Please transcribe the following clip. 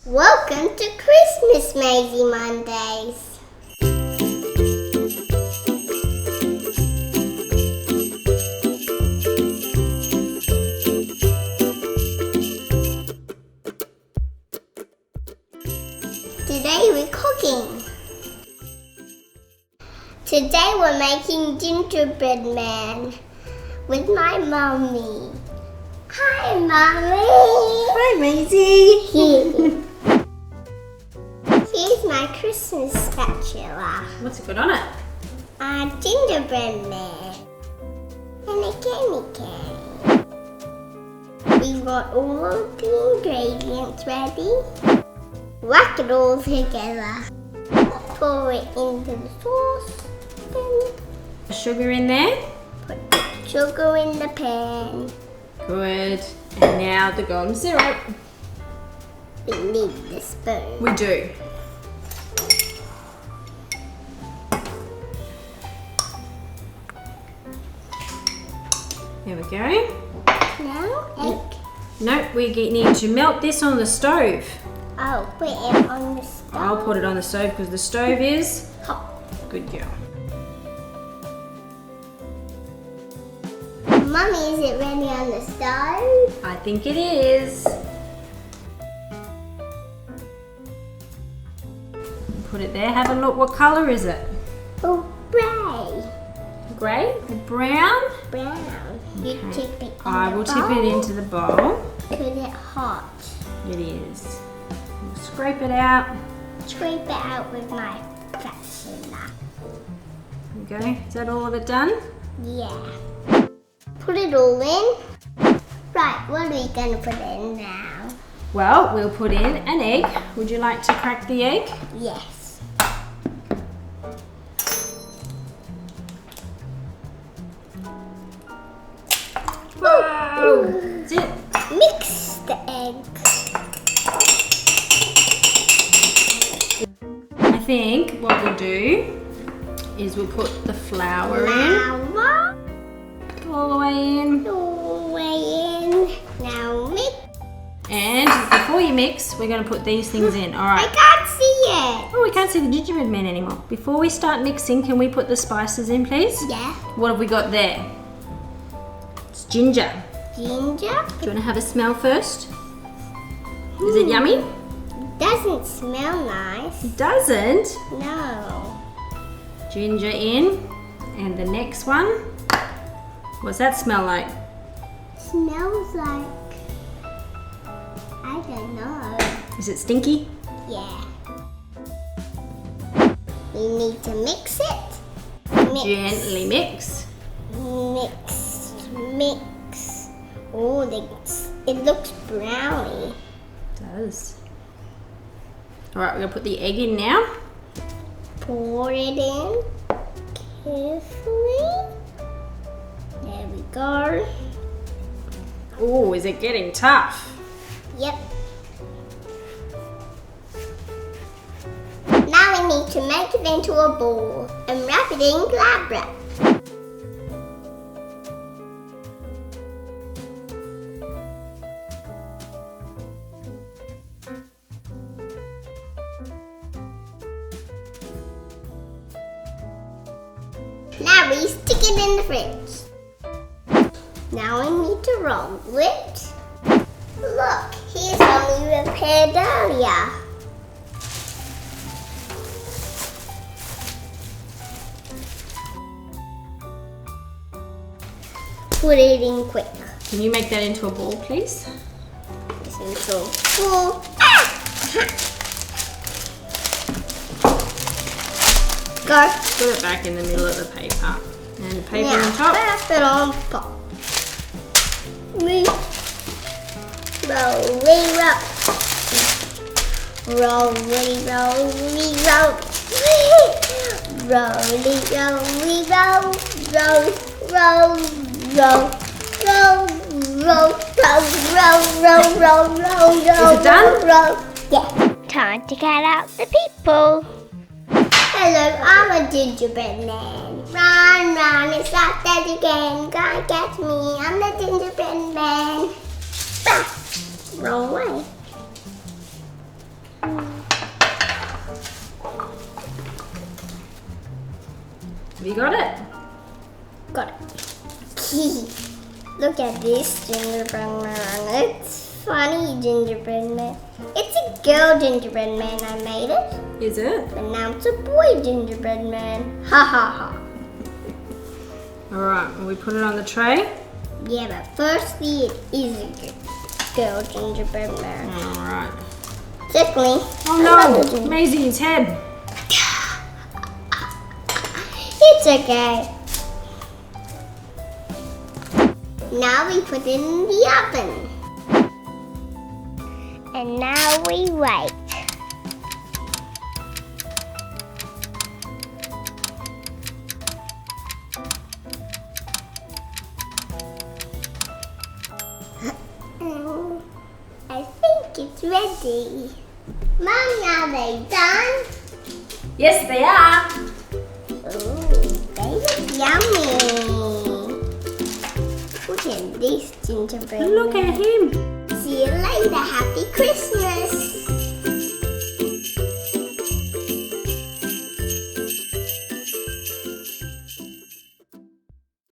Welcome to Christmas Maezy Mondays. Today we're cooking. Today we're making gingerbread man with my mummy. Hi, Mummy. Hi, Maezy. Here's my Christmas spatula. What's it got on it? A gingerbread man and a candy cane. We've got all of the ingredients ready. Whack it all together. Pour it into the sauce. Then Sugar in there. put the sugar in the pan. Good. And now the golden syrup. We need the spoon. We do. There we go. Now egg. Nope, we need to melt this on the stove. I'll put it on the stove. I'll put it on the stove because the stove is hot. good girl. Mummy, is it ready on the stove? I think it is. Put it there. Have a look. What colour is it? Oh, gray. Grey? Brown? Brown. You Okay. tip it in I the will bowl. tip it into the bowl. Because it's hot. It is. We'll scrape it out. Scrape it out with my spatula. There we go. Is that all of it done? Yeah. Put it all in. Right, what are we going to put in now? Well, we'll put in an egg. Would you like to crack the egg? Yes. Wow! That's it. Mix the egg. I think what we'll do is we'll put the flour Flour. in. All the way in. All the way in. Now mix. And before you mix, we're going to put these things in. All I right. can't see it. Oh, we can't see the gingerbread man anymore. Before we start mixing, can we put the spices in, please? Yeah. What have we got there? It's ginger. Ginger. Do you want to have a smell first? Is it yummy? Doesn't smell nice. It doesn't. No. Ginger in. And the next one. What's that smell like? Smells like, I don't know. Is it stinky? Yeah. We need to mix it. Mix. Gently mix. Mix. Mix. Oh, it looks browny. It does. All right, we're gonna put the egg in now. Pour it in carefully. There we go. Oh, is it getting tough? Yep. Now we need to make it into a ball and wrap it in glad wrap. Now we stick it in the fridge. Now we need to roll it. Look, here's one we prepared earlier. Put it in quick. Can you make that into a ball, please? This is so cool. Go. Put it back in the middle of the paper. And the paper Now, on top. wrap it on top. We roll, roll. Roll, roll, roll. Rolly, rolly, roll, roll, roll, roll, roll, roll, roll, roll, roll, roll. Is it done? Roll. Yeah. Time to get out the people. Hello, I'm a gingerbread man. Run, run, it's not dead again. Gotta catch me, I'm the gingerbread man. Bah! Roll away. You got it? Got it. Look at this gingerbread man. It's funny gingerbread man. It's a girl gingerbread man. I made it. Is it? But now it's a boy gingerbread man. Ha ha ha. Alright, will we put it on the tray? Yeah, but firstly it is a girl gingerbread man. Alright. Secondly, Oh no! Maezy's head. It's okay. Now we put it in the oven. And now we wait. I think it's ready. Mom, are they done? Yes, they are. Ooh, they look yummy. Look at this gingerbread. Look at him. See you later. Happy Christmas.